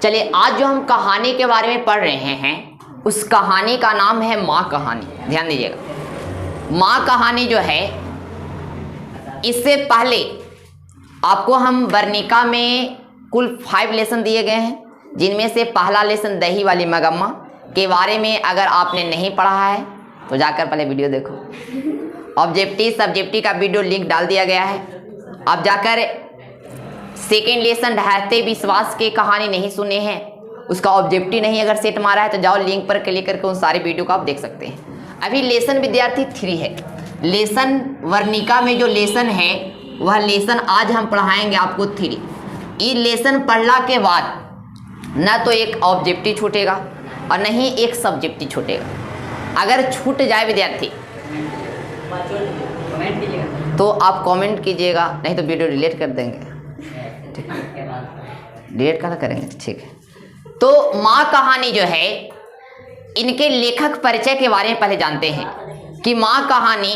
चलिए, आज जो हम कहानी के बारे में पढ़ रहे हैं उस कहानी का नाम है माँ कहानी। ध्यान दीजिएगा, माँ कहानी जो है, इससे पहले आपको हम वर्णिका में कुल 5 लेसन दिए गए हैं, जिनमें से पहला लेसन दही वाली मगम्मा के बारे में अगर आपने नहीं पढ़ा है तो जाकर पहले वीडियो देखो। ऑब्जेक्टिव सब्जेक्टिव का वीडियो लिंक डाल दिया गया है। अब जाकर सेकेंड लेसन ढहते विश्वास की कहानी नहीं सुने हैं, उसका ऑब्जेक्टिव नहीं अगर सेट मारा है तो जाओ लिंक पर क्लिक करके उन सारे वीडियो को आप देख सकते हैं। अभी लेसन विद्यार्थी 3 है। लेसन वर्णिका में जो लेसन है वह लेसन आज हम पढ़ाएंगे आपको 3। ये लेसन पढ़ला के बाद ना तो एक ऑब्जेक्टिव छूटेगा और नहीं एक सब्जेक्टिव छूटेगा। अगर छूट जाए विद्यार्थी तो आप कमेंट कीजिएगा, नहीं तो वीडियो डिलीट कर देंगे। डिलीट कहाँ करेंगे? ठीक है। तो माँ कहानी जो है, इनके लेखक परिचय के बारे में पहले जानते हैं कि माँ कहानी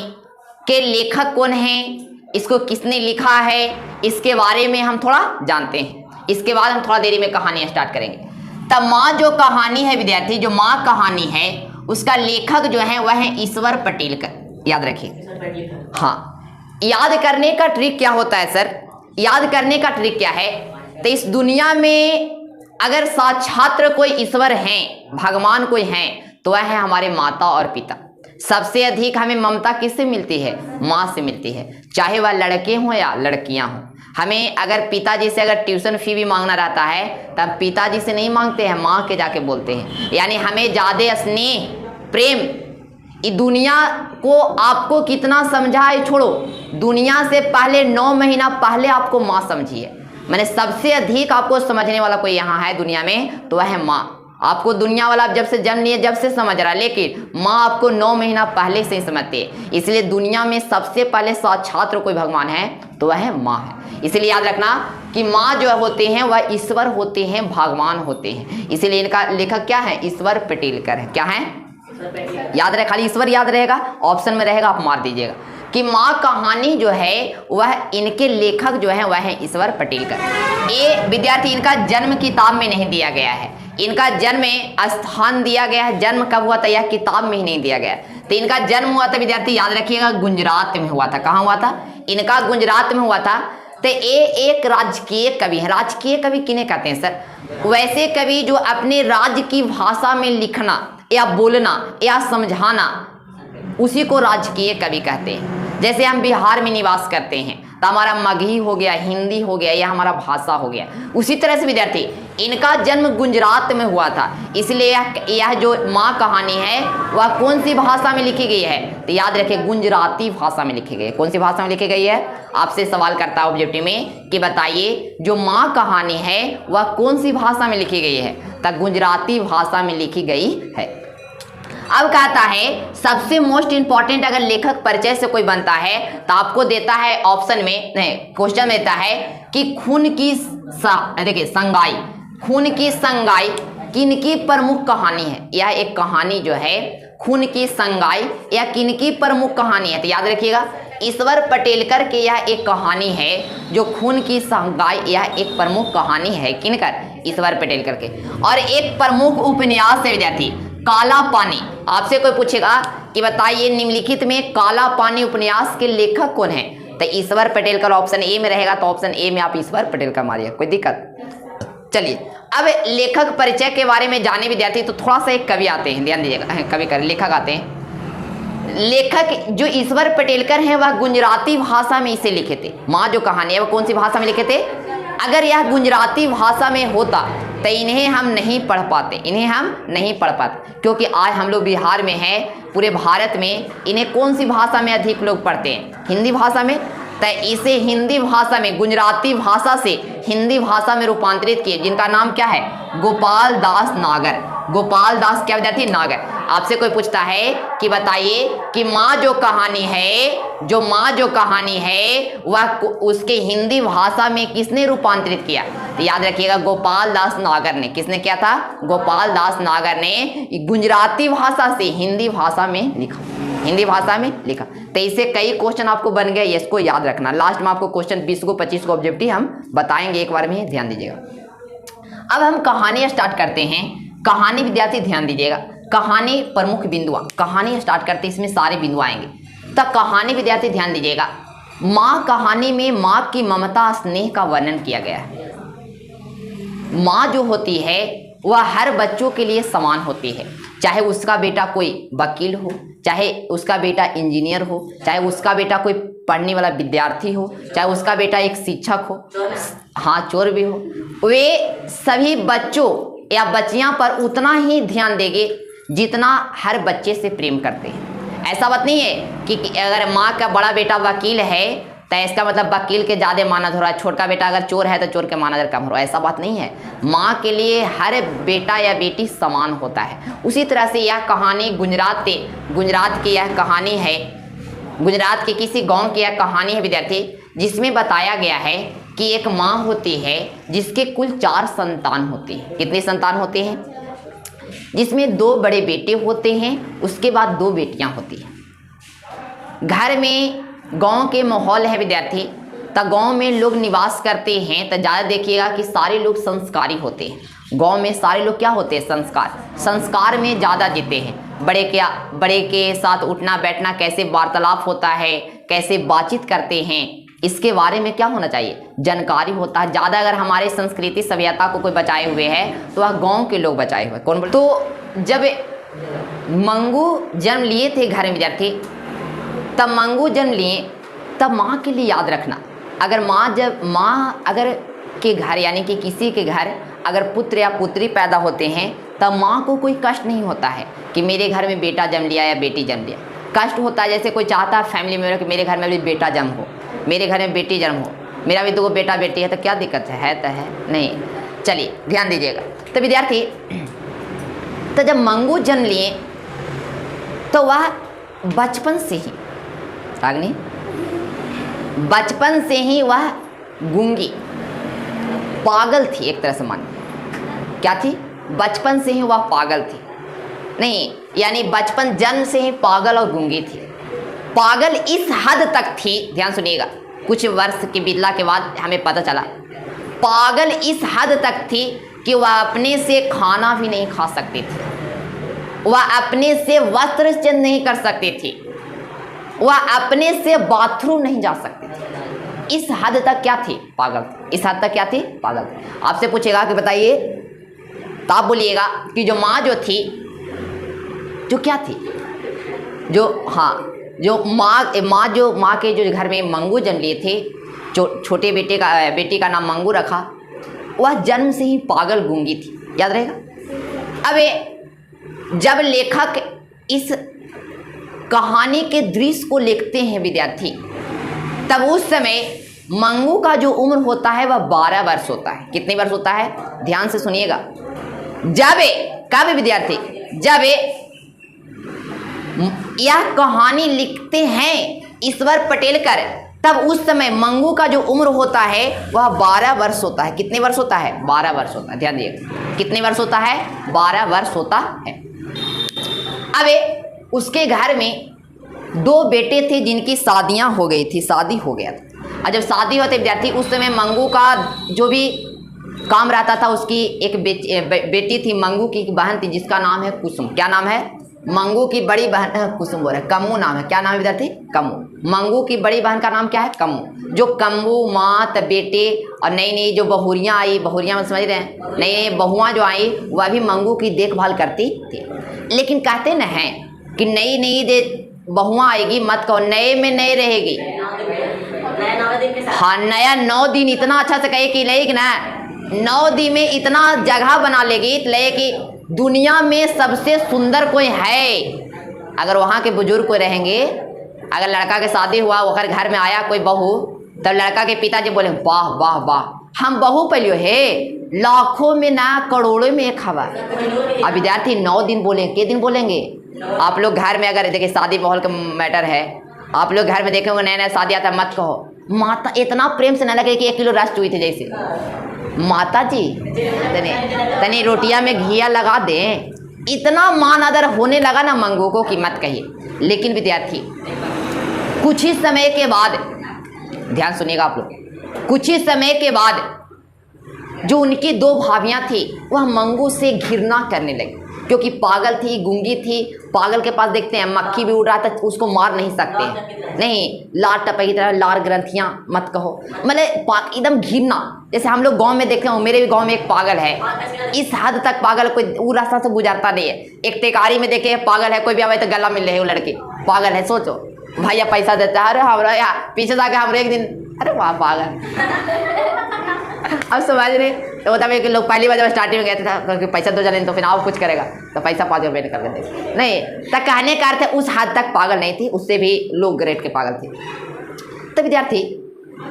के लेखक कौन हैं, इसको किसने लिखा है, इसके बारे में हम थोड़ा जानते हैं। इसके बाद हम थोड़ा देरी में कहानी स्टार्ट करेंगे। तब माँ जो कहानी है विद्यार्थी, जो माँ कहानी है उसका लेखक जो है वह है ईश्वर पटेलकर। याद रखिए। हाँ, याद करने का ट्रिक क्या होता है सर? याद करने का ट्रिक क्या है? तो इस दुनिया में अगर साक्षात कोई ईश्वर हैं, भगवान कोई हैं, तो वह है हमारे माता और पिता। सबसे अधिक हमें ममता किससे मिलती है? माँ से मिलती है, चाहे वह लड़के हों या लड़कियां हों। हमें अगर पिताजी से अगर ट्यूशन फी भी मांगना रहता है तब पिताजी से नहीं मांगते हैं, माँ के जाके बोलते हैं। यानी हमें ज़्यादा स्नेह प्रेम, ये दुनिया को आपको कितना समझाए छोड़ो, दुनिया से पहले 9 महीना पहले आपको माँ समझिए। मैंने सबसे अधिक आपको समझने वाला कोई यहाँ है दुनिया में तो वह है माँ। आपको दुनिया वाला जब से जन्म लिए जब से समझ रहा है, लेकिन माँ आपको 9 महीना पहले से ही समझती है। इसलिए दुनिया में सबसे पहले साक्षात कोई भगवान है तो वह है माँ है। इसलिए याद रखना कि माँ जो होते हैं वह ईश्वर होते हैं, भगवान होते हैं। इसीलिए इनका लेखक क्या है? ईश्वर पटेलकर है। क्या है? याद रहे, खाली ईश्वर याद रहेगा, ऑप्शन में रहेगा आप मार दीजिएगा कि माँ कहानी जो है वह इनके लेखक जो है वह है ईश्वर पटेलकर। ये विद्यार्थी इनका जन्म किताब में नहीं दिया गया है, इनका जन्म स्थान दिया गया है। जन्म कब हुआ था यह किताब में ही नहीं दिया गया। तो इनका जन्म हुआ था विद्यार्थी, याद रखिएगा, गुजरात में हुआ था। कहाँ हुआ था? इनका गुजरात में हुआ था। तो ये एक राजकीय कवि है। राजकीय कवि किन्हें कहते हैं सर? वैसे कवि जो अपने राज्य की भाषा में लिखना या बोलना या समझाना, उसी को राजकीय कवि कहते हैं। जैसे हम बिहार में निवास करते हैं तो हमारा मगही हो गया, हिंदी हो गया, यह हमारा भाषा हो गया। उसी तरह से विद्यार्थी इनका जन्म गुजरात में हुआ था। इसलिए यह जो माँ कहानी है वह कौन सी भाषा में लिखी गई है? तो याद रखिए, गुजराती भाषा में लिखी गई है। कौन सी भाषा में लिखी गई है? आपसे सवाल करता है ऑब्जेक्टिव में कि बताइए जो माँ कहानी है वह कौन सी भाषा में लिखी गई है? तो गुजराती भाषा में लिखी गई है। अब कहता है सबसे मोस्ट इंपॉर्टेंट, अगर लेखक परिचय से कोई बनता है तो आपको देता है ऑप्शन में, नहीं क्वेश्चन देता है कि खून की देखिए संगाई, खून की संगाई किनकी प्रमुख कहानी है? यह एक कहानी जो है खून की संगाई या किनकी प्रमुख कहानी है? तो याद रखिएगा, ईश्वर पटेलकर के यह एक कहानी है जो खून की संगाई, यह एक प्रमुख कहानी है। किनकर? ईश्वर पटेलकर के। और एक प्रमुख उपन्यास है विद्यार्थी काला पानी। आपसे कोई पूछेगा कि बताइए निम्नलिखित में काला पानी उपन्यास के लेखक कौन है? तो ईश्वर पटेलकर ऑप्शन ए में रहेगा, तो ऑप्शन ए में आप ईश्वर पटेलकर मारिए, कोई दिक्कत? चलिए, अब लेखक परिचय के बारे में जाने विद्यार्थी तो थोड़ा सा एक कवि आते हैं, ध्यान दीजिएगा, कवि कर लेखक आते हैं। लेखक जो ईश्वर पटेलकर हैं वह गुजराती भाषा में इसे लिखे थे। माँ जो कहानी है वह कौन सी भाषा में लिखे थे? अगर यह गुजराती भाषा में होता तो इन्हें हम नहीं पढ़ पाते, इन्हें हम नहीं पढ़ पाते, क्योंकि आज हम लोग बिहार में हैं, पूरे भारत में इन्हें कौन सी भाषा में अधिक लोग पढ़ते हैं? हिंदी भाषा में। तो इसे हिंदी भाषा में, गुजराती भाषा से हिंदी भाषा में रूपांतरित किए, जिनका नाम क्या है? गोपाल दास नागर। गोपाल दास क्या विद्यार्थी? नागर। आपसे कोई पूछता है कि बताइए कि माँ जो कहानी है, जो माँ जो कहानी है वह उसके हिंदी भाषा में किसने रूपांतरित किया? तो याद रखिएगा, गोपाल दास नागर ने। किसने किया था? गोपाल दास नागर ने गुजराती भाषा से हिंदी भाषा में लिखा, हिंदी भाषा में लिखा। तो इससे कई क्वेश्चन आपको बन गए, इसको याद रखना। लास्ट में आपको क्वेश्चन 20 को 25 को ऑब्जेक्टिव हम बताएंगे एक बार में, ध्यान दीजिएगा। अब हम कहानी स्टार्ट करते हैं। कहानी विद्यार्थी ध्यान दीजिएगा, कहानी प्रमुख बिंदुआ, कहानी स्टार्ट करते इसमें सारे बिंदु आएंगे। तो कहानी विद्यार्थी ध्यान दीजिएगा, माँ कहानी में माँ की ममता स्नेह का वर्णन किया गया है। माँ जो होती है वह हर बच्चों के लिए समान होती है, चाहे उसका बेटा कोई वकील हो, चाहे उसका बेटा इंजीनियर हो, चाहे उसका बेटा कोई पढ़ने वाला विद्यार्थी हो, चाहे उसका बेटा एक शिक्षक हो, हाँ चोर भी हो, वे सभी बच्चों या बच्चियां पर उतना ही ध्यान देंगे जितना हर बच्चे से प्रेम करते हैं। ऐसा बात नहीं है कि अगर माँ का बड़ा बेटा वकील है तो इसका मतलब वकील के ज़्यादा मानद हो रहा है, छोटा बेटा अगर चोर है तो चोर के मानद कम हो रहा है, ऐसा बात नहीं है। माँ के लिए हर बेटा या बेटी समान होता है। उसी तरह से यह कहानी गुजरात की यह कहानी है, गुजरात के किसी गांव की यह कहानी है विद्यार्थी, जिसमें बताया गया है कि एक माँ होती है जिसके कुल 4 संतान होते हैं। कितने संतान होते हैं? जिसमें 2 बड़े बेटे होते हैं, उसके बाद 2 बेटियां होती हैं। घर में गांव के माहौल है विद्यार्थी, तो गांव में लोग निवास करते हैं तो ज़्यादा देखिएगा कि सारे लोग संस्कारी होते हैं। गांव में सारे लोग क्या होते हैं? संस्कार में ज़्यादा जीते हैं। बड़े के साथ उठना बैठना, कैसे वार्तालाप होता है, कैसे बातचीत करते हैं, इसके बारे में क्या होना चाहिए? जानकारी होता है ज़्यादा। अगर हमारे संस्कृति सभ्यता को कोई बचाए हुए है तो वह गाँव के लोग बचाए हुए। कौन? तो जब मंगू जन्म लिए थे घर में विद्यार्थी, तब मंगू जन्म लिए, तब माँ के लिए याद रखना, अगर माँ अगर के घर यानी कि किसी के घर अगर पुत्र या पुत्री पैदा होते हैं तब माँ को कोई कष्ट नहीं होता है कि मेरे घर में बेटा जन्म लिया या बेटी जन्म लिया। कष्ट होता है जैसे कोई चाहता है फैमिली मेंबर कि मेरे घर में भी बेटा जन्म हो, मेरे घर में बेटी जन्म हो, मेरा भी 2 बेटा बेटी है, तो क्या दिक्कत है तो है नहीं। चलिए ध्यान दीजिएगा। तो विद्यार्थी, तो जब मंगू जन्म लिए तो वह बचपन से ही वह गूंगी पागल थी, एक तरह से मान क्या थी? बचपन से ही वह पागल थी, नहीं यानी बचपन जन्म से ही पागल और गूंगी थी। पागल इस हद तक थी, ध्यान सुनिएगा, कुछ वर्ष के बीतला के बाद हमें पता चला, पागल इस हद तक थी कि वह अपने से खाना भी नहीं खा सकती थी, वह अपने से वस्त्र चेंज नहीं कर सकती थी, वह अपने से बाथरूम नहीं जा सकती थी। इस हद तक क्या थी? पागल। इस हद तक क्या थी? पागल। आपसे पूछेगा कि बताइए, तो आप बोलिएगा कि जो माँ जो थी, जो क्या थी, जो माँ के जो घर में मंगू जन्म लिए थे, छोटे बेटी का नाम मंगू रखा, वह जन्म से ही पागल गूंगी थी, याद रहेगा। अब जब लेखक इस कहानी के दृश्य को लिखते हैं विद्यार्थी, तब उस समय मंगू का जो उम्र होता है वह 12 वर्ष होता है। कितने वर्ष होता है? ध्यान से सुनिएगा। कब विद्यार्थी? जब यह कहानी लिखते हैं ईश्वर पटेलकर, तब उस समय मंगू का जो उम्र होता है वह 12 वर्ष होता है। कितने वर्ष होता है? 12 वर्ष होता है। ध्यान दिएगा, कितने वर्ष होता है? 12 वर्ष होता है। अब उसके घर में 2 बेटे थे जिनकी शादियां हो गई थी, शादी हो गया था। और जब शादी होते विद्यार्थी, उस समय मंगू का जो भी काम रहता था, उसकी एक बेटी थी, मंगू की बहन थी जिसका नाम है कुसुम। क्या नाम है? मंगू की बड़ी बहन कुसुम बोल रहे, कम्मू नाम है। क्या नाम है विद्यार्थी? कम्मू। मंगू की बड़ी बहन का नाम क्या है? कम्मू। जो कम्मू माँ बेटे और नई जो बहुरियाँ आई, बहुरियाँ में समझ रहे हैं, नई बहुआँ जो आई वह भी मंगू की देखभाल करती थी। लेकिन कहते न हैं कि नई बहुआँ आएगी मत कहो, नए में नए रहेगी। हाँ, नया 9 दिन इतना अच्छा से कहे कि लेगी ना, 9 दिन में इतना जगह बना लेगी ले कि दुनिया में सबसे सुंदर कोई है। अगर वहाँ के बुजुर्ग कोई रहेंगे, अगर लड़का के शादी हुआ, अगर घर में आया कोई बहू, तब लड़का के पिताजी बोले वाह वाह वाह हम बहू पलियो है, लाखों में ना करोड़ों में एक हवा। अब विद्यार्थी 9 दिन बोले, के दिन बोलेंगे? आप लोग घर में अगर देखिए, शादी माहौल का मैटर है, आप लोग घर में देखे होंगे नया शादी आता, मत कहो माता, इतना प्रेम से न लगे कि 1 किलो रस चुई थे जैसे, माता जी तनी रोटियां में घिया लगा दें, इतना मान आदर होने लगा ना मंगू को कि मत कहिए। लेकिन विद्यार्थी कुछ ही समय के बाद, ध्यान सुनिएगा आप लोग, कुछ ही समय के बाद जो उनकी दो भाभियां थी वह मंगू से घृणा करने लगी, क्योंकि पागल थी, गूंगी थी। पागल के पास देखते हैं मक्खी भी उड़ रहा था, उसको मार नहीं सकते हैं। नहीं, लार टपकी की तरह लार ग्रंथियां मत कहो, मतलब एकदम घृणा। जैसे हम लोग गांव में देखते हैं, मेरे भी गांव में एक पागल है, इस हद तक पागल, कोई वो रास्ता से गुजरता नहीं है। एक तेकारी में देखे पागल है, कोई भी आवे तो गला मिल रहे वो लड़के, पागल है। सोचो भैया पैसा देता है, अरे हमारा यहाँ पीछे जाके हम एक दिन, अरे वाह पागल। अब समझ रहे तो होता है कि लोग पहली बार जब स्टार्टिंग में गए थे क्योंकि पैसा दो जाने तो फिर आप कुछ करेगा तो पैसा 5 रुपये निकल के दे, नहीं तो कहने का अर्थ है उस हद तक पागल नहीं थी, उससे भी लो ग्रेड के पागल थे। तब विद्यार्थी,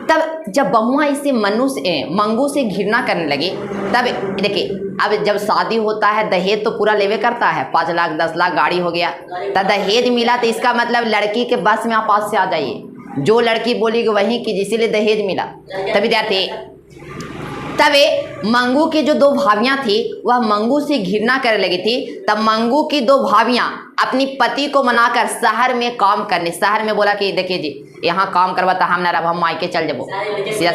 तब जब बहुआ इसे मंगू से घृणा करने लगी, तब देखिए अब जब शादी होता है दहेज तो पूरा लेवे करता है, 5 लाख 10 लाख गाड़ी हो गया, तब दहेज मिला तो इसका मतलब लड़की के बस में आप पास से आ जाइए, जो लड़की बोली वही की, इसीलिए दहेज मिला। तब विद्यार्थी, तबे मंगू की जो 2 भाभियां थी वह मंगू से घृणा करने लगी थी। तब मंगू की 2 भाभियां अपनी पति को मनाकर शहर में काम करने, शहर में बोला कि देखिए जी यहाँ काम करवाता हम ना रहा, हम मायके चल जाबो, सीधा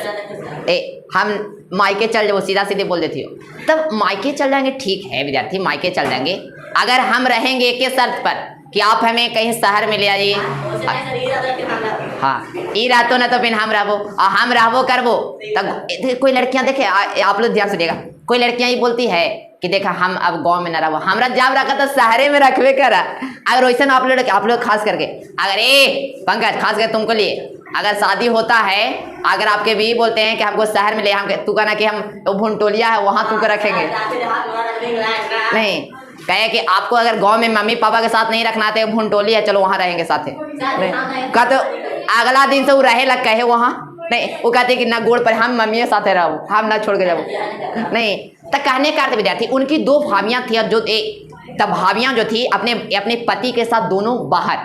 हम मायके चल जाबो, सीधा सीधे बोल देती हो। तब मायके चल जाएंगे, ठीक है विद्यार्थी मायके चल जाएंगे, अगर हम रहेंगे एक शर्त पर कि आप हमें कहीं शहर में ले आइए। हाँ, ई रहतो ना तो फिर हम रहबो, और हम रहबो करबो। तब कोई लड़कियां देखे, आप लोग ध्यान से देखा, कोई लड़कियां ही बोलती है कि देखा हम अब गांव में न रहो, हमरा जब रखा तो शहरे में रखवे करा। अगर वैसे आप लोग खास करके, अगर पंकज खास कर तुमको लिए, अगर शादी होता है, अगर आपके भी बोलते हैं कि हमको शहर में ले, हम तू कहना कि हम भुनटोलिया है वहाँ तुमको रखेंगे, नहीं कहे कि आपको अगर गांव में मम्मी पापा के साथ नहीं रखना थे, भुनटोली है चलो वहाँ रहेंगे साथ का, तो अगला दिन से वो रहे लग कहे वहाँ नहीं, वो कहते कि ना गोड़ पर हम मम्मी के साथ रहो, हम ना छोड़ के जाओ, नहीं। तो कहने का अर्थ विद्यार्थी, उनकी 2 भाभियां थी, और जो तब भाभियां जो थी अपने अपने पति के साथ दोनों बाहर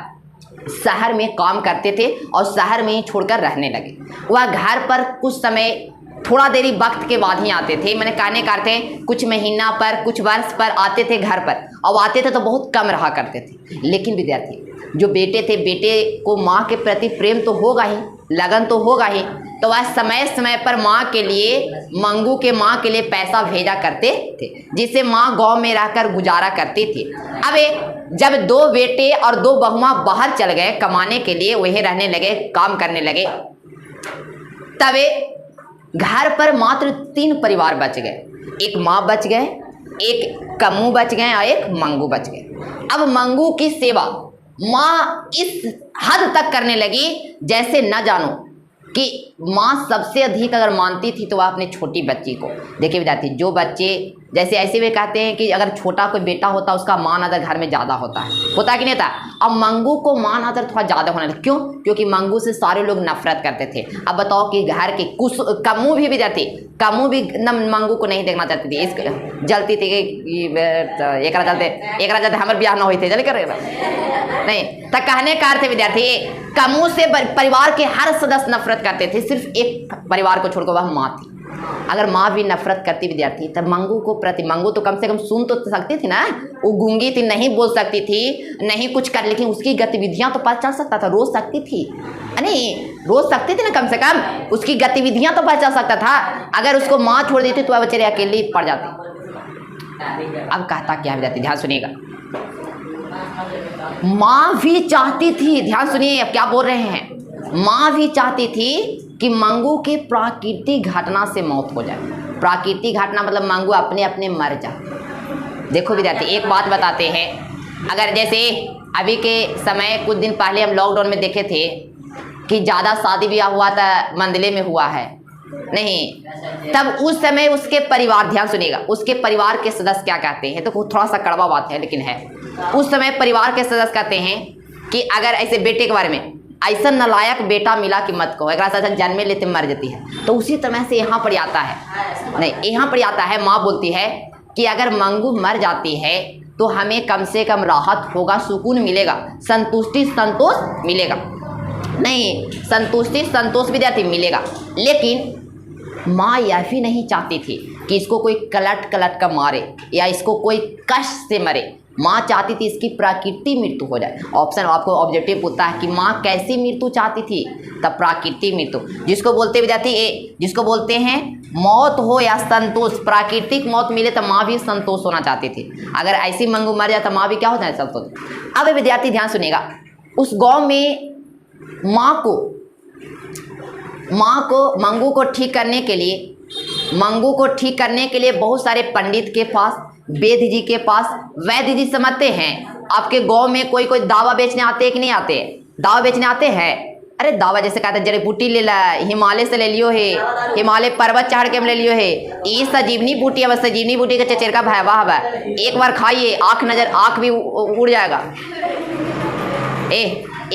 शहर में काम करते थे और शहर में ही छोड़कर रहने लगे। वह घर पर कुछ समय थोड़ा देरी वक्त के बाद ही आते थे, मैंने कहने का अर्थ है कुछ महीना पर कुछ वर्ष पर आते थे घर पर, और आते थे तो बहुत कम रहा करते थे। लेकिन विद्यार्थी, जो बेटे थे, बेटे को माँ के प्रति प्रेम तो होगा ही, लगन तो होगा ही, तो वह समय समय पर माँ के लिए, मंगू के माँ के लिए पैसा भेजा करते थे, जिससे माँ गांव में रहकर गुजारा करती थी। अब जब 2 बेटे और 2 बहुआ बाहर चल गए कमाने के लिए, वही रहने लगे, काम करने लगे, तबे घर पर मात्र 3 परिवार बच गए। एक माँ बच गए, एक कमू बच गए और एक मंगू बच गए। अब मंगू की सेवा माँ इस हद तक करने लगी जैसे न जानो कि माँ सबसे अधिक अगर मानती थी तो वह अपने छोटी बच्ची को। देखिए विद्यार्थी, जो बच्चे जैसे ऐसे भी कहते हैं कि अगर छोटा कोई बेटा होता उसका मान आदर घर में ज़्यादा होता कि नहीं होता। अब मंगू को मान आदर थोड़ा ज़्यादा होने लगा, क्यों? क्योंकि मंगू से सारे लोग नफरत करते थे। अब बताओ कि घर के कुछ कमू भी विद्यार्थी, कमू भी न मंगू को नहीं देखना चाहती थी, इस जलती थी कि एक चलते हमारे ब्याह ना हुई थे जल्दी कर नहीं। तो कहने का अर्थ विद्यार्थी, कमू से परिवार के हर सदस्य नफरत करते थे, सिर्फ एक परिवार को छोड़कर वह माँ थी। अगर माँ भी नफरत करती विद्यार्थी, तब मंगू को प्रति, मंगू तो कम से कम सुन तो सकती थी ना, वो गूंगी थी, नहीं बोल सकती थी, नहीं कुछ कर, लेकिन उसकी गतिविधियां तो पता चल सकता था, रोज सकती थी, नहीं रोज सकती थी ना, कम से कम उसकी गतिविधियां तो पता चल सकता था। अगर उसको माँ छोड़ देती तो वह बेचारी अकेली पड़ जाती। अब कहता क्या विद्यार्थी, ध्यान सुनिएगा, माँ भी चाहती थी, ध्यान सुनिए अब क्या बोल रहे हैं, माँ भी चाहती थी कि मंगू की प्राकृतिक घटना से मौत हो जाए। प्राकृतिक घटना मतलब मंगू अपने अपने मर जाए। देखो विद्यार्थी, एक बात बताते हैं, अगर जैसे अभी के समय कुछ दिन पहले हम लॉकडाउन में देखे थे कि ज़्यादा शादी ब्याह हुआ था मंदले में हुआ है, नहीं, तब उस समय उसके परिवार, ध्यान सुनिएगा, उसके परिवार के सदस्य क्या कहते हैं, तो थोड़ा सा कड़वा बात है लेकिन है, उस समय परिवार के सदस्य कहते हैं कि अगर ऐसे बेटे के बारे में, ऐसा नलायक बेटा मिला कि मत कहो, एक ऐसा जन्मे लेते मर जाती है। तो उसी तरह से यहाँ पर आता है, नहीं यहाँ पर आता है, माँ बोलती है कि अगर मंगू मर जाती है तो हमें कम से कम राहत होगा, सुकून मिलेगा, संतुष्टि संतोष मिलेगा, नहीं संतुष्टि संतोष विद्यार्थी मिलेगा। लेकिन माँ यह भी नहीं चाहती थी कि इसको कोई कलट कर मारे या इसको कोई कष्ट से मरे। माँ चाहती थी इसकी प्राकृतिक मृत्यु हो जाए। ऑप्शन आपको ऑब्जेक्टिव पूछता है कि माँ कैसी मृत्यु चाहती थी, तब प्राकृतिक मृत्यु, जिसको बोलते विद्यार्थी जिसको बोलते हैं मौत हो या संतोष, प्राकृतिक मौत मिले तो माँ भी संतोष होना चाहती थी। अगर ऐसी मंगू मर जाए तो माँ भी क्या हो जाए, संतोष। अब विद्यार्थी ध्यान सुनिएगा, उस गांव में मंगू को ठीक करने के लिए बहुत सारे पंडित के पास, वैद्य जी के पास, वैद्य जी समझते हैं आपके गांव में कोई दावा बेचने आते हैं कि नहीं आते? दावा बेचने आते हैं। अरे दावा जैसे कहते हैं, जड़ी बूटी ले ला, हिमालय से ले लियो है, हिमालय पर्वत चढ़ के ले लियो है, ये सजीवनी बूटी है, सजीवनी बूटी का चचेरका भयावह है, एक बार खाइए आँख भी उड़ जाएगा।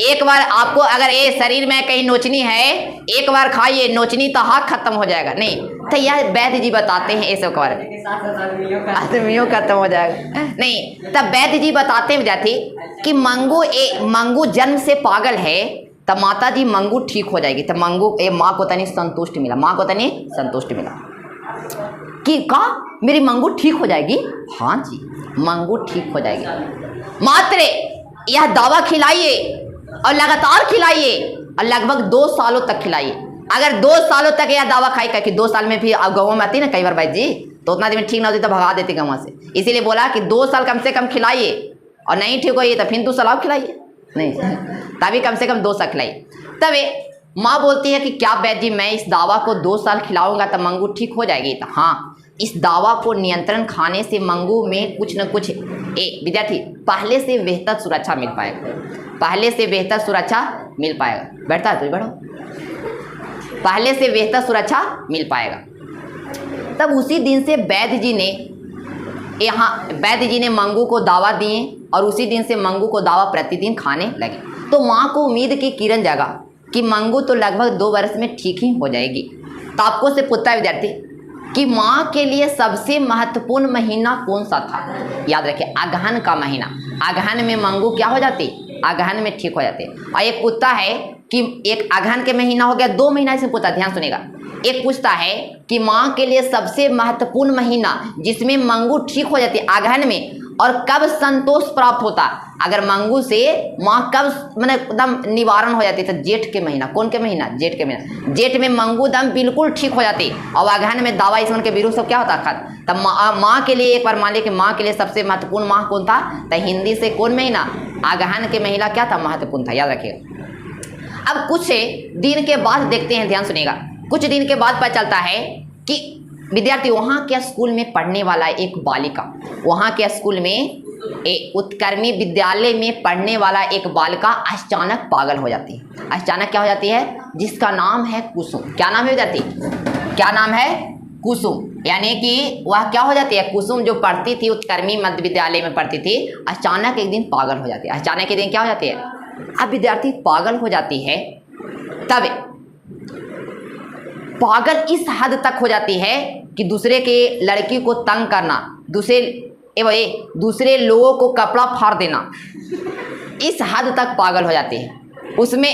एक बार आपको अगर शरीर में कहीं नोचनी है, एक बार खाइए, नोचनी तो हाथ खत्म हो जाएगा। नहीं तो यह वैद्य जी बताते हैं ये सब के बारे में, आदमियों खत्म हो जाएगा। नहीं तब वैद्य जी बताते हैं विद्यार्थी कि मंगू जन्म से पागल है, तब माता जी मंगू ठीक हो जाएगी। तब मंगू माँ को तनी संतुष्ट मिला, कि का मेरी मंगू ठीक हो जाएगी। हाँ जी मंगू ठीक हो जाएगी, मात्र यह दवा खिलाइए और लगातार खिलाइए और लगभग 2 सालों तक खिलाइए। अगर 2 सालों तक यह दवा खाई, कि 2 साल में फिर गाँव में आती ना कई बार भाई जी, तो उतना दिन में ठीक ना होती तो भगा देती गाँव से। इसीलिए बोला कि 2 साल कम से कम खिलाइए, और नहीं ठीक होइए तो फिर 2 साल और खिलाइए, नहीं तभी कम से कम 2 साल खिलाइए। तब माँ बोलती है कि क्या वैद्य जी मैं इस दवा को 2 साल खिलाऊंगा तो मंगू ठीक हो जाएगी? तो हाँ, इस दवा को नियंत्रण खाने से मंगू में कुछ न कुछ विद्यार्थी पहले से बेहतर सुरक्षा मिल पाएगा। बैठता है तो बैठो, पहले से बेहतर सुरक्षा मिल पाएगा। तब उसी दिन से वैद्य जी ने मंगू को दवा दिए और उसी दिन से मंगू को दवा प्रतिदिन खाने लगे। तो माँ को उम्मीद की किरण जगा कि मंगू तो लगभग 2 वर्ष में ठीक ही हो जाएगी। तो आपको से पूछता है विद्यार्थी कि माँ के लिए सबसे महत्वपूर्ण महीना कौन सा था? याद रखिए, अगहन का महीना। अगहन में मंगू क्या हो जाती? अगहन में ठीक हो जाते। और एक पूछता है कि एक अगहन के महीना हो गया, 2 महीना से पूछता, ध्यान सुनेगा। एक पूछता है कि माँ के लिए सबसे महत्वपूर्ण महीना जिसमें मंगू ठीक हो जाती अगहन में, और कब संतोष प्राप्त होता? अगर मंगू से माँ कब मैंने एकदम निवारण हो जाती? तो जेठ के महीना। कौन के महीना? जेठ के महीना। जेठ में मंगू दम बिल्कुल ठीक हो जाती, और अगहन में दवा इसमें के विरुद्ध सब क्या होता? खत। तब माँ के लिए एक बार मान लिया कि माँ के लिए सबसे महत्वपूर्ण माह कौन था? तो हिंदी से कौन महीना? अगहन के महीना क्या था? महत्वपूर्ण था, याद रखिएगा। अब कुछ दिन के बाद देखते हैं, ध्यान सुनिएगा। कुछ दिन के बाद पता चलता है कि विद्यार्थी वहाँ के स्कूल में पढ़ने वाला एक बालिका, वहाँ के स्कूल में उत्कर्मी विद्यालय में पढ़ने वाला एक बालिका अचानक पागल हो जाती है। अचानक क्या हो जाती है? जिसका नाम है कुसुम। क्या नाम है विद्यार्थी? क्या नाम है? कुसुम। यानी कि वह क्या हो जाती है? कुसुम जो पढ़ती थी उत्कर्मी मध्य विद्यालय में पढ़ती थी, अचानक एक दिन पागल हो जाती है। अचानक एक दिन क्या हो जाती है? अब विद्यार्थी पागल हो जाती है, तब पागल इस हद तक हो जाती है कि दूसरे के लड़की को तंग करना, दूसरे लोगों को कपड़ा फाड़ देना, इस हद तक पागल हो जाती है। उसमें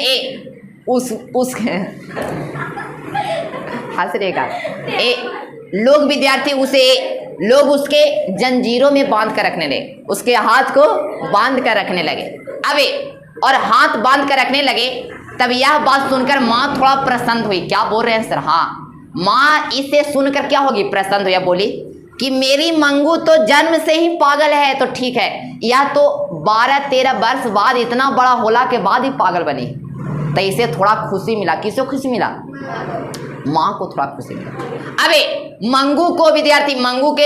हंस रहेगा लोग विद्यार्थी लोग उसके जंजीरों में बांध कर रखने लगे, उसके हाथ को बांध कर रखने लगे। और हाथ बांध कर रखने लगे, तब यह बात सुनकर माँ थोड़ा प्रसन्न हुई। क्या बोल रहे हैं सर? हाँ, माँ इसे सुनकर क्या होगी? प्रसन्न हुई। बोली कि मेरी मंगू तो जन्म से ही पागल है, तो ठीक है, यह तो 12-13 वर्ष बाद, इतना बड़ा होला के बाद ही पागल बनी, तो इसे थोड़ा खुशी मिला। किसको खुशी मिला? माँ को थोड़ा खुशी मिला। मंगू को विद्यार्थी, मंगू के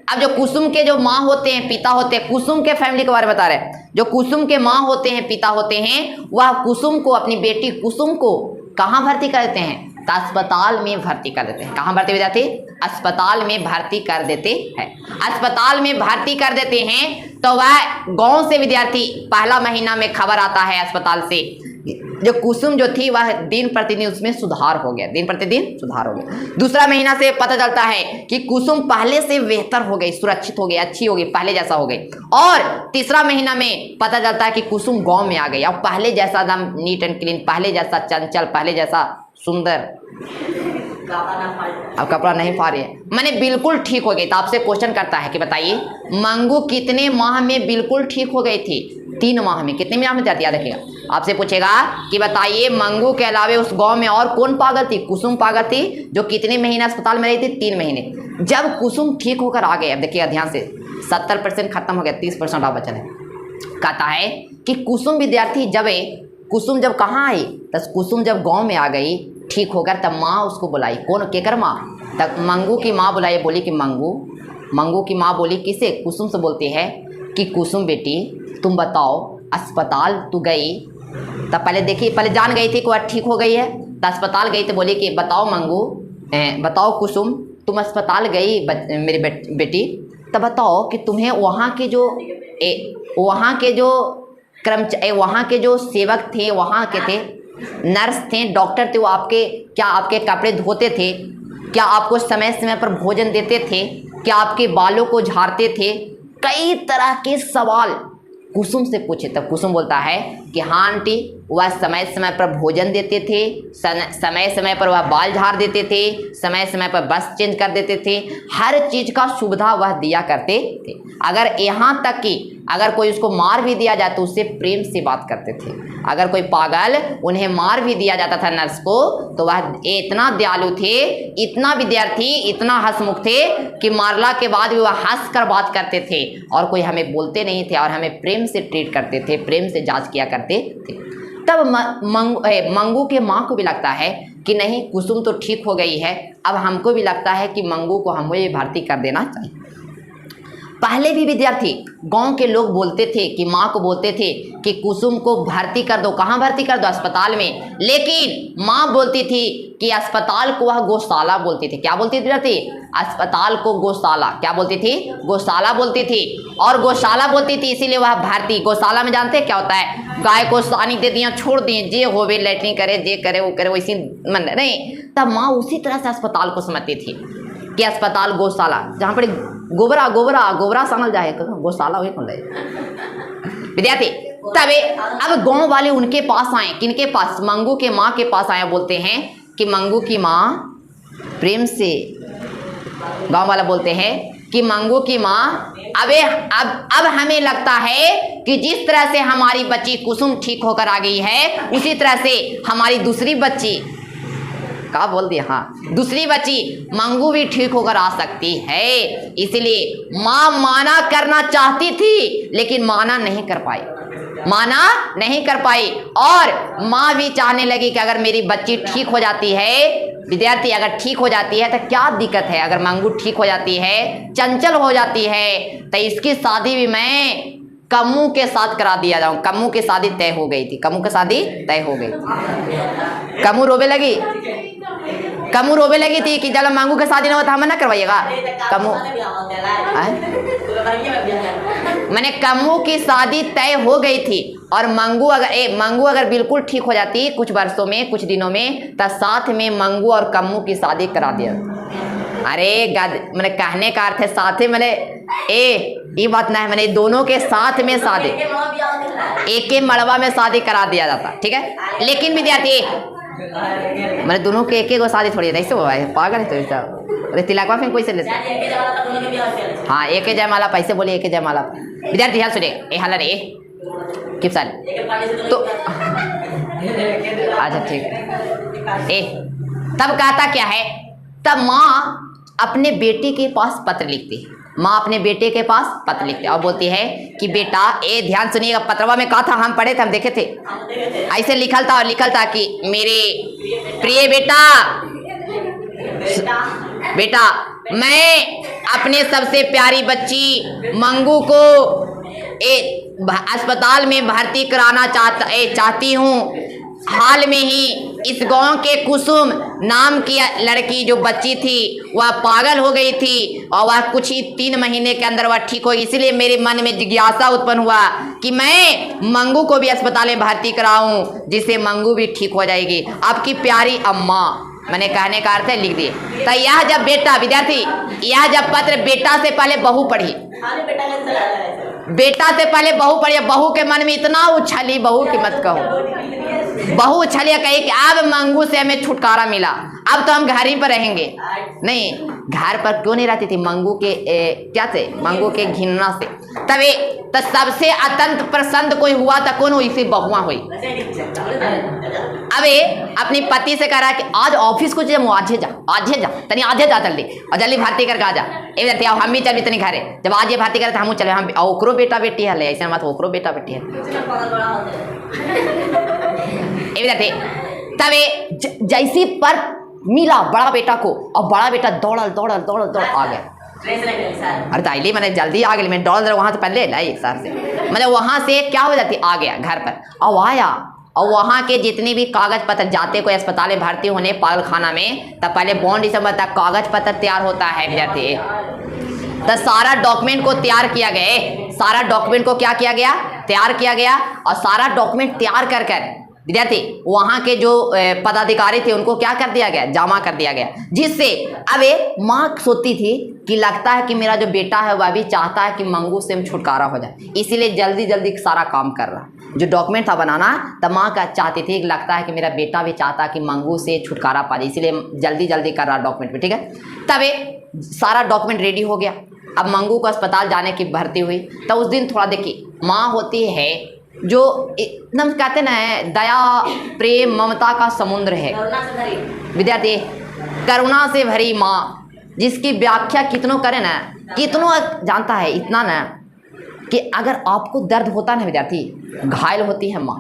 अब जो कुसुम के जो माँ होते हैं, पिता होते हैं, कुसुम के फैमिली के बारे में बता रहे हैं। जो कुसुम के माँ होते हैं, पिता होते हैं, वह कुसुम को, अपनी बेटी कुसुम को कहाँ भर्ती कर देते हैं? तो अस्पताल में भर्ती कर देते हैं। कहाँ भर्ती विद्यार्थी? अस्पताल में भर्ती कर देते हैं। अस्पताल में भर्ती कर देते हैं तो वह गांव से विद्यार्थी पहला महीना में खबर आता है अस्पताल से, जो कुसुम जो थी वह दिन प्रतिदिन उसमें सुधार हो गया, दिन प्रतिदिन सुधार हो गया। दूसरा महीना से पता चलता है कि कुसुम पहले से बेहतर हो गई, सुरक्षित हो गई, अच्छी हो गई, पहले जैसा हो गई। और तीसरा महीना में पता चलता है कि कुसुम गांव में आ गई, अब पहले जैसा एकदम नीट एंड क्लीन, पहले जैसा चंचल, पहले जैसा सुंदर, अब कपड़ा नहीं पा रही है, मैंने बिल्कुल ठीक हो गई। तो आपसे क्वेश्चन करता है कि बताइए मंगू कितने माह में बिल्कुल ठीक हो गई थी? 3 माह में। कितने माह में विद्यार्थी याद रखिएगा। आपसे पूछेगा कि बताइए मंगू के अलावे उस गांव में और कौन पागल थी? कुसुम पागल थी, जो कितने महीने अस्पताल में रही थी? 3 महीने। जब कुसुम ठीक होकर आ गए, अब देखिएगा ध्यान से, 70% खत्म हो गया, 30% आप बचा है। कहता है कि कुसुम विद्यार्थी कुसुम जब कहाँ आई? तब कुसुम जब गांव में आ गई ठीक होकर, तब माँ उसको बुलाई। कौन? केकर माँ? तब मंगू की माँ बुलाई, बोली कि मंगू की माँ बोली किसे? कुसुम से बोलती है कि कुसुम बेटी तुम बताओ, अस्पताल तू गई, तब पहले देखी, पहले जान गई थी कि वह ठीक हो गई है, तो अस्पताल गई तो बोली कि बताओ मंगू, बताओ कुसुम, तुम अस्पताल गई मेरी बेटी, तब बताओ कि तुम्हें वहाँ के जो सेवक थे, वहाँ के थे नर्स थे, डॉक्टर थे, वो आपके कपड़े धोते थे? क्या आपको समय समय पर भोजन देते थे? क्या आपके बालों को झाड़ते थे? कई तरह के सवाल कुसुम से पूछे। तब कुसुम बोलता है कि हाँ आंटी, वह समय समय पर भोजन देते थे, समय समय पर वह बाल झाड़ देते थे, समय समय पर बस चेंज कर देते थे, हर चीज़ का सुविधा वह दिया करते थे। अगर यहाँ तक कि अगर कोई उसको मार भी दिया जाए तो उससे प्रेम से बात करते थे। अगर कोई पागल उन्हें मार भी दिया जाता था नर्स को, तो वह इतना दयालु थे, इतना विद्यार्थी, इतना हंसमुख थे कि मारला के बाद भी वह हंस कर बात करते थे और कोई हमें बोलते नहीं थे और हमें प्रेम से ट्रीट करते थे, प्रेम से जांच किया करते थे। तब मंगू के माँ को भी लगता है कि नहीं, कुसुम तो ठीक हो गई है, अब हमको भी लगता है कि मंगू को हमें भर्ती कर देना चाहिए। पहले भी विद्यार्थी गांव के लोग बोलते थे कि माँ को बोलते थे कि कुसुम को भर्ती कर दो। कहाँ भर्ती कर दो? अस्पताल में। लेकिन माँ बोलती थी कि अस्पताल को वह गौशाला बोलती थी। क्या बोलती थी विद्यार्थी? अस्पताल को गौशाला। क्या बोलती थी? गौशाला बोलती थी। और गौशाला बोलती थी इसीलिए वह भर्ती। गौशाला में जानते क्या होता है? गाय को सानी दे दिया, छोड़ दिए, जे होवे लैट्रिन करे, जे करे वो करे, वैसी मन नहीं। तब माँ उसी तरह से अस्पताल को समझती थी कि अस्पताल गौशाला, जहाँ पर गोबरा समझ जाए, गौशाला वही कौन रहे विद्यार्थी। तबे अब गांव वाले उनके पास आए, किनके पास? मंगू के माँ के पास आए। बोलते हैं कि मंगू की माँ प्रेम से, गांव वाला बोलते हैं कि मंगू की माँ, अब हमें लगता है कि जिस तरह से हमारी बच्ची कुसुम ठीक होकर आ गई है, उसी तरह से हमारी दूसरी बच्ची, क्या बोल दिया, हाँ, दूसरी बच्ची मंगू भी ठीक होकर आ सकती है। इसलिए माँ माना करना चाहती थी लेकिन माना नहीं कर पाई। और माँ भी चाहने लगी कि अगर मेरी बच्ची ठीक हो जाती है, विद्यार्थी अगर ठीक हो जाती है तो क्या दिक्कत है? अगर मंगू ठीक हो जाती है, चंचल हो जाती है, तो इसकी शादी भी मैं कम्मू के साथ करा दिया जाऊँ। कम्मू की शादी तय हो गई थी। कम्मू की शादी तय हो गई। कम्मू रोवे लगी थी कि जब मंगू की शादी ना हो तो हम ना करवाइएगा। मैंने कम्मू की शादी तय हो गई थी और मंगू अगर बिल्कुल ठीक हो जाती कुछ वर्षों में, कुछ दिनों में, तो साथ में मंगू और कम्मू की शादी करा दिया। अरे मैंने कहने का अर्थ है साथ में, मैंने ये बात ना है, मैंने दोनों के साथ में शादी, एक के मड़वा में शादी करा दिया जाता, ठीक है। लेकिन विद्यार्थी मैंने दोनों के एक को शादी थोड़ी ऐसे हुआ है, पागल है तो अरे तिलकवा फिर कोई से लेते? हाँ, एक जयमाला पैसे बोले, एक जयमाला। विद्यार्थी ध्यान सुने, ए हाल रे किस साल तो अच्छा ठीक है। तब कहता क्या है, तब माँ अपने बेटे के पास पत्र लिखती है। माँ अपने बेटे के पास पत्र लिखती है और बोलती है कि बेटा, ध्यान सुनिएगा, पत्रवा में कहा था, हम पढ़े थे, हम देखे थे, ऐसे लिखल था कि मेरे प्रिय बेटा, मैं अपने सबसे प्यारी बच्ची मंगू को अस्पताल में भर्ती कराना चाहती हूँ। हाल में ही इस गांव के कुसुम नाम की लड़की जो बच्ची थी वह पागल हो गई थी और वह कुछ ही 3 महीने के अंदर वह ठीक हो गई। इसलिए मेरे मन में जिज्ञासा उत्पन्न हुआ कि मैं मंगू को भी अस्पताल में भर्ती कराऊं, जिससे मंगू भी ठीक हो जाएगी। आपकी प्यारी अम्मा। मैंने कहने का अर्थ है लिख दिए। तो यह जब बेटा, विद्यार्थी, यह जब पत्र बेटा से पहले बहू पढ़ी, बेटा से पहले बहू पढ़ी, बहू के मन में इतना उछली, बहू की मत कहो, बहू उछलिया कही कि अब मंगू से हमें छुटकारा मिला, अब तो हम घर ही पर रहेंगे। नहीं, घर पर क्यों नहीं रहती थी? मंगू के क्या से? मंगू के घिनना से। तभी तो सबसे अत्यंत प्रसन्न कोई हुआ था, कौन हुई? सिर्फ बहुआ हुई। अबे अपनी पति से कह रहा कि आज ऑफिस को जब आधे जा तनी आधे जा जल्दी, और जल्दी भर्ती करके आ जा। ए हम भी चल तनी घरे, जब आज ये भर्ती करे तो हम चले, हम ओकरो बेटा बेटी है, ऐसा मत ओकरो बेटा बेटी है। तबे जैसी पर मिला बड़ा बेटा को, और बड़ा बेटा दौड़ आ गया। अरे ताइली मैंने जल्दी आ गई, मैं दौड़ वहां से पहले लाई सर से, मतलब वहां से क्या हो जाती, आ गया घर पर। अब आया और वहां के जितने भी कागज पत्र, जाते कोई अस्पताल में भर्ती होने पागल खाना में, तब पहले बॉन्ड ये सब बता कागज पत्र तैयार होता है विद्यार्थी। तो सारा डॉक्यूमेंट को तैयार किया गया, सारा डॉक्यूमेंट को क्या किया गया? तैयार किया गया। और सारा डॉक्यूमेंट तैयार कर कर विद्यार्थी वहां के जो पदाधिकारी थे उनको क्या कर दिया गया? जमा कर दिया गया। जिससे अब माँ सोचती थी कि लगता है कि मेरा जो बेटा है वह भी चाहता है कि मंगू से छुटकारा हो जाए, इसीलिए जल्दी जल्दी सारा काम कर रहा। जो डॉक्यूमेंट था बनाना, तब माँ का चाहती थी कि लगता है कि मेरा बेटा भी चाहता है कि मंगू से छुटकारा पा जाए, इसीलिए जल्दी जल्दी कर रहा डॉक्यूमेंट में। ठीक है, तब सारा डॉक्यूमेंट रेडी हो गया। अब मंगू को अस्पताल जाने की भर्ती हुई। तो उस दिन थोड़ा देखिए, माँ होती है जो एकदम कहते ना दया प्रेम ममता का समुद्र है विद्यार्थी, करुणा से भरी माँ, जिसकी व्याख्या कितनों करे ना, कितनों जानता है इतना ना कि अगर आपको दर्द होता है ना विद्यार्थी, घायल होती है माँ।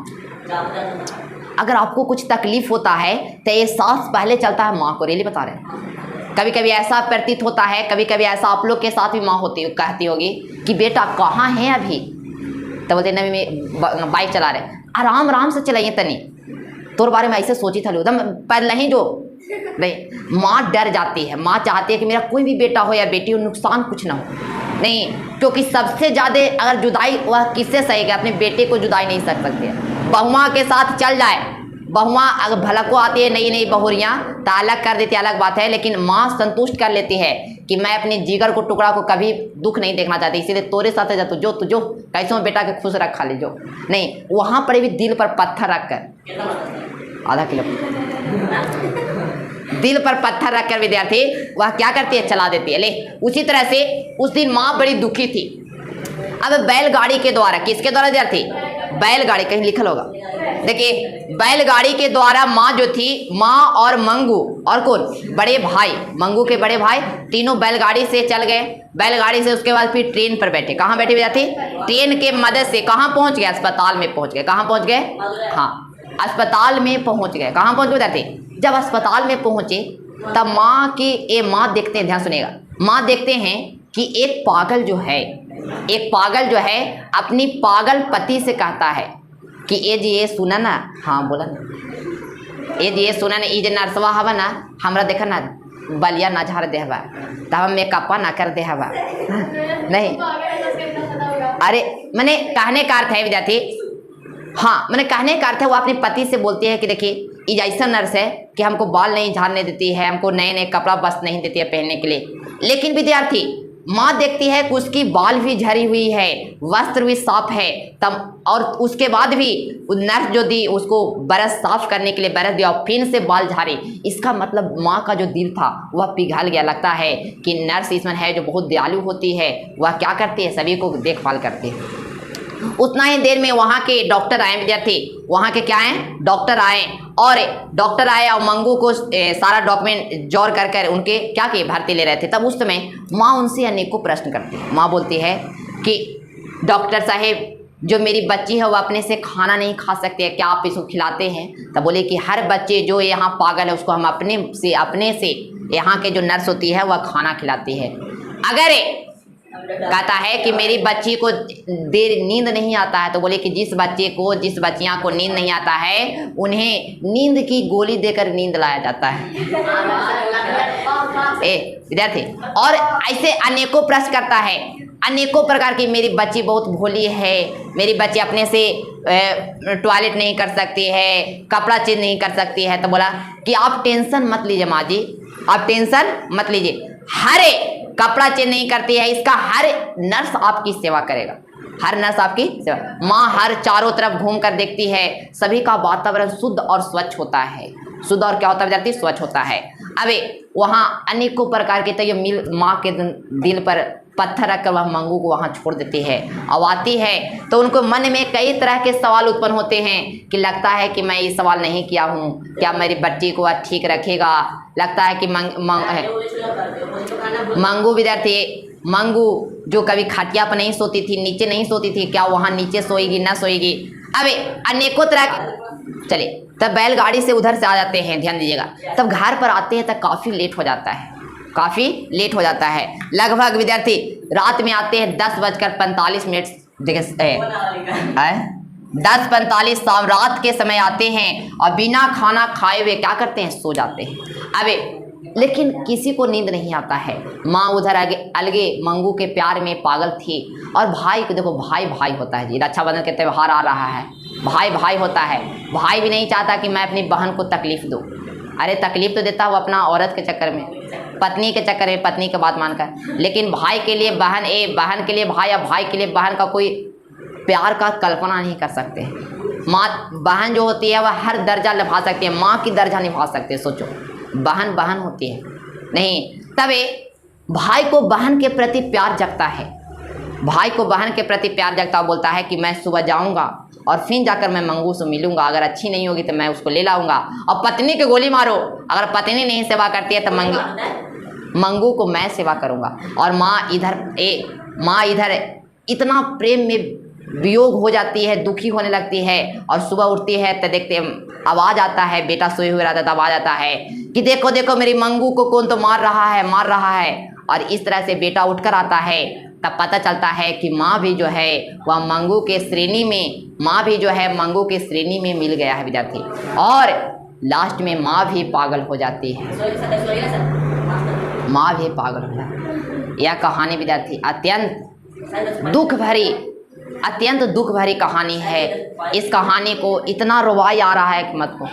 अगर आपको कुछ तकलीफ होता है तो ये सांस पहले चलता है माँ को, रेली बता रहे हैं। कभी कभी ऐसा प्रतीत होता है, कभी कभी ऐसा आप लोग के साथ भी माँ होती कहती होगी कि बेटा कहाँ है अभी, तो बोलते नवी में बाइक चला रहे, आराम आराम से चलाइए तनी, तोर बारे में ऐसे सोची था एकदम पहले ही जो नहीं। माँ डर जाती है, माँ चाहती है कि मेरा कोई भी बेटा हो या बेटी हो नुकसान कुछ ना हो, नहीं, क्योंकि सबसे ज़्यादा अगर जुदाई वह किससे सहेगा? अपने बेटे को जुदाई नहीं सह सकती है। बहुआ के साथ चल जाए, बहुआ अगर भला को आती है नई नई बहुरियाँ तो अलग कर देती, अलग बात है, लेकिन माँ संतुष्ट कर लेती है कि मैं अपने जिगर को टुकड़ा को कभी दुख नहीं देखना चाहती, इसीलिए तोरे साथ जा, तुझो कैसों बेटा के खुश रखा ले जो नहीं। वहाँ पर भी दिल पर पत्थर रख कर, आधा किलो दिल पर पत्थर रखकर विद्यार्थी वह क्या करती है? चला देती है। ले उसी तरह से उस दिन माँ बड़ी दुखी थी। अब बैलगाड़ी के द्वारा, किसके द्वारा विद्यार्थी? बैलगाड़ी, कहीं लिखल होगा देखिए, बैलगाड़ी के द्वारा माँ जो थी, माँ और मंगू और कौन? बड़े भाई, मंगू के बड़े भाई, तीनों बैलगाड़ी से चल गए। बैलगाड़ी से उसके बाद फिर ट्रेन पर बैठे। कहाँ बैठे विद्यार्थी? ट्रेन के मदद से कहाँ पहुँच गए? अस्पताल में पहुँच गए। कहाँ पहुँच गए? हाँ, अस्पताल में पहुँच गए। कहाँ पहुँच गए विद्यार्थी? जब अस्पताल में पहुँचे तब माँ की माँ देखते हैं, ध्यान सुनेगा, माँ देखते हैं कि एक पागल जो है अपनी पागल पति से कहता है कि ए जी ये सुना ना, हाँ बोला ना, ए जी ये सुना ना, ये जो नर्सवा हवा ना, हमरा देखा ना बलिया ना झाड़ दे हवा, तब हम मेकअपा ना कर दे हवा नहीं। अरे मैंने कहने का अर्थ है विद्यार्थी, हाँ मैंने कहने का अर्थ है, वो अपने पति से बोलती है कि देखिए ये ऐसा नर्स है कि हमको बाल नहीं झाड़ने देती है, हमको नए नए कपड़ा बस नहीं देती है पहनने के लिए। लेकिन विद्यार्थी माँ देखती है कि उसकी बाल भी झड़ी हुई है, वस्त्र भी साफ है, तब और उसके बाद भी नर्स जो दी उसको ब्रश साफ करने के लिए ब्रश दिया और फिर से बाल झाड़ी। इसका मतलब माँ का जो दिल था वह पिघल गया। लगता है कि नर्स इसमें है जो बहुत दयालु होती है, वह क्या करती है? सभी को देखभाल करती है। उतना ही देर में वहाँ के डॉक्टर आए विद्यार्थी, वहाँ के क्या हैं? डॉक्टर आए, और डॉक्टर आए और मंगू को सारा डॉक्यूमेंट जोड़ कर कर उनके क्या किए? भर्ती ले रहे थे। तब उस समय माँ उनसे अनेकों प्रश्न करती है। माँ बोलती है कि डॉक्टर साहेब, जो मेरी बच्ची है वह अपने से खाना नहीं खा सकती है, क्या आप इसको खिलाते हैं? तब बोले कि हर बच्चे जो यहाँ पागल है उसको हम अपने से यहाँ के जो नर्स होती है वह खाना खिलाती है। अगर कहता है कि मेरी बच्ची को देर नींद नहीं आता है, तो बोले कि जिस बच्चियां को नींद नहीं आता है उन्हें नींद की गोली देकर नींद लाया जाता है। विद्यार्थी और ऐसे अनेकों प्रश्न करता है, अनेकों प्रकार की। मेरी बच्ची बहुत भोली है, मेरी बच्ची अपने से टॉयलेट नहीं कर सकती है, कपड़ा चेंज नहीं कर सकती है। तो बोला कि आप टेंशन मत लीजिए माँ जी, आप टेंशन मत लीजिए, हर कपड़ा चेंज नहीं करती है, इसका हर नर्स आपकी सेवा करेगा। हर नर्स आपकी सेवा। माँ हर चारों तरफ घूम कर देखती है, सभी का वातावरण शुद्ध और स्वच्छ होता है। शुद्ध और क्या होता है विद्यार्थी? स्वच्छ होता है। अबे वहाँ अनेकों प्रकार के, तो ये मिल माँ के दिल पर पत्थर रखकर वह मंगू को वहाँ छोड़ देती है। अब आती है तो उनको मन में कई तरह के सवाल उत्पन्न होते हैं कि लगता है कि मैं ये सवाल नहीं किया हूँ, क्या मेरी बच्ची को वह ठीक रखेगा। लगता है कि मंगू विद्यार्थी, मंगू जो कभी खटिया पर नहीं सोती थी, नीचे नहीं सोती थी, क्या वहाँ नीचे सोएगी ना सोएगी। अबे अनेकों तरह। चलिए तब बैलगाड़ी से उधर से आ जाते हैं, ध्यान दीजिएगा। तब घर पर आते हैं तब काफ़ी लेट हो जाता है, काफ़ी लेट हो जाता है। लगभग विद्यार्थी रात में आते हैं 10:45। देखिए 10:45 शाम रात के समय आते हैं और बिना खाना खाए हुए क्या करते हैं? सो जाते हैं। अबे लेकिन किसी को नींद नहीं आता है। माँ उधर आगे अलगे मंगू के प्यार में पागल थी। और भाई को देखो, भाई भाई होता है जी, रक्षाबंधन के त्यौहार आ रहा है, भाई भाई होता है। भाई भी नहीं चाहता कि मैं अपनी बहन को तकलीफ दूँ। अरे तकलीफ तो देता हूँ अपना औरत के चक्कर में, पत्नी के चक्कर में, पत्नी की बात मानकर। लेकिन भाई के लिए बहन, बहन के लिए भाई या भाई के लिए बहन का कोई प्यार का कल्पना नहीं कर सकते। माँ बहन जो होती है वह हर दर्जा निभा सकती है, माँ की दर्जा निभा सकती है। सोचो बहन बहन होती है नहीं। तभी भाई को बहन के प्रति प्यार जगता है, भाई को बहन के प्रति प्यार जगता बोलता है कि मैं सुबह जाऊंगा और फिर जाकर मैं मंगू से मिलूंगा, अगर अच्छी नहीं होगी तो मैं उसको ले लाऊंगा। और पत्नी की गोली मारो, अगर पत्नी नहीं सेवा करती है तो मंगू को मैं सेवा करूंगा। और माँ इधर इतना प्रेम में वियोग हो जाती है, दुखी होने लगती है। और सुबह उठती है तो देखते आवाज़ आता है, बेटा सोए हुए रहता तो आवाज़ आता है कि देखो देखो मेरी मंगू को कौन तो मार रहा है। और इस तरह से बेटा उठकर आता है, तब पता चलता है कि माँ भी जो है वह मंगू के श्रेणी में, माँ भी जो है मंगू के श्रेणी में मिल गया है विद्यार्थी। और लास्ट में माँ भी पागल हो जाती है, माँ भी पागल हो जाती है। यह कहानी विद्यार्थी अत्यंत दुख भरी कहानी है। इस कहानी को इतना रुवाई आ रहा है कि मत को,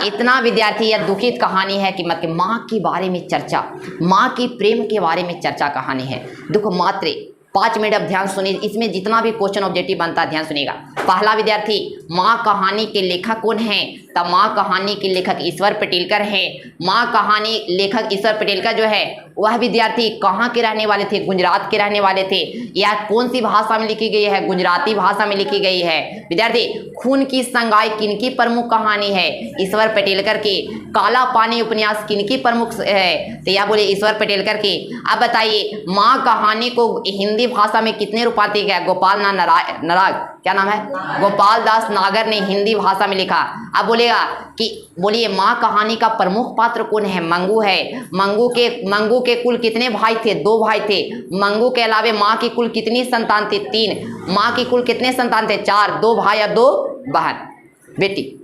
इतना विद्यार्थी यह दुखित कहानी है कि मत के। माँ के बारे में चर्चा, माँ की प्रेम के बारे में चर्चा कहानी है। देखो मात्र 5 मिनट अब ध्यान सुनिए, इसमें जितना भी क्वेश्चन ऑब्जेक्टिव बनता है ध्यान सुनिएगा। पहला विद्यार्थी, माँ कहानी के लेखक कौन हैं? तब माँ कहानी के लेखक ईश्वर पटेलकर हैं। माँ कहानी लेखक ईश्वर पटेलकर जो है वह विद्यार्थी कहाँ के रहने वाले थे? गुजरात के रहने वाले थे। यह कौन सी भाषा में लिखी गई है? गुजराती भाषा में लिखी गई है। विद्यार्थी खून की संगाई किनकी प्रमुख कहानी है? ईश्वर पटेलकर की। काला पानी उपन्यास किनकी प्रमुख है? तो यह बोले ईश्वर पटेलकर की। अब बताइए माँ कहानी को हिंदी भाषा में कितने रूपांतरित किया? गोपाल नाराग, क्या नाम है? गोपाल दास नागर ने हिंदी भाषा में लिखा। अब बोलेगा कि बोलिए माँ कहानी का प्रमुख पात्र कौन है? मंगू है। मंगू के कुल कितने भाई थे? 2 भाई थे। मंगू के अलावे माँ की कुल कितनी संतान थे? 3। माँ की कुल कितने संतान थे? 4, 2 भाई और 2 बहन बेटी।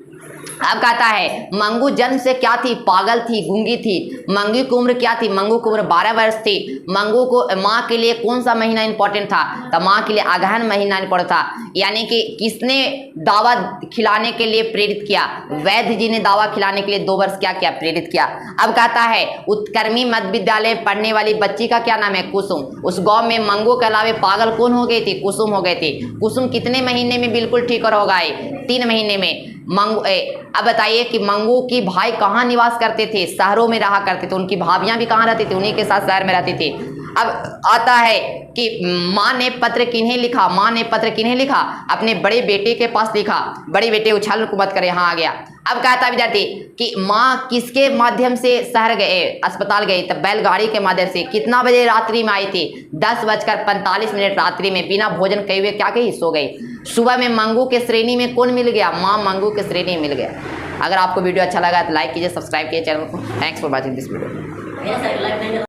अब कहता है मंगू जन्म से क्या थी? पागल थी, गूंगी थी। मंगू की उम्र क्या थी? मंगू की उम्र 12 वर्ष थी। मंगू को माँ के लिए कौन सा महीना इंपॉर्टेंट था? तो माँ के लिए अगहन महीना इंपॉर्टेंट था। यानी कि किसने दावा खिलाने के लिए प्रेरित किया? वैद्य जी ने दावा खिलाने के लिए 2 वर्ष क्या किया? प्रेरित किया। अब कहता है उत्कर्मी मध्य विद्यालय पढ़ने वाली बच्ची का क्या नाम है? कुसुम। उस गाँव में मंगू के अलावे पागल कौन हो गई थी? कुसुम हो गई थी। कुसुम कितने महीने में बिल्कुल ठीक और हो गए? 3 महीने में। अब बताइए कि मंगू की भाई कहाँ निवास करते थे? शहरों में रहा करते थे। उनकी भाभियां भी कहाँ रहती थी? उन्हीं के साथ शहर में रहती थी। अब आता है कि माँ ने पत्र किन्हें लिखा? माँ ने पत्र किन्हें लिखा? अपने बड़े बेटे के पास लिखा। बड़े बेटे उछाल को मत करे, यहाँ आ गया। अब कहता विद्यार्थी कि माँ किसके माध्यम से शहर गए, अस्पताल गई? तब बैलगाड़ी के माध्यम से। कितना बजे रात्रि में आई थी? 10:45 रात्रि में। बिना भोजन किए हुए क्या कही? सो गई। सुबह में मंगू के श्रेणी में कौन मिल गया? माँ मंगू के श्रेणी में मिल गया। अगर आपको वीडियो अच्छा लगा तो लाइक कीजिए, सब्सक्राइब कीजिए चैनल को। Thanks for watching this video.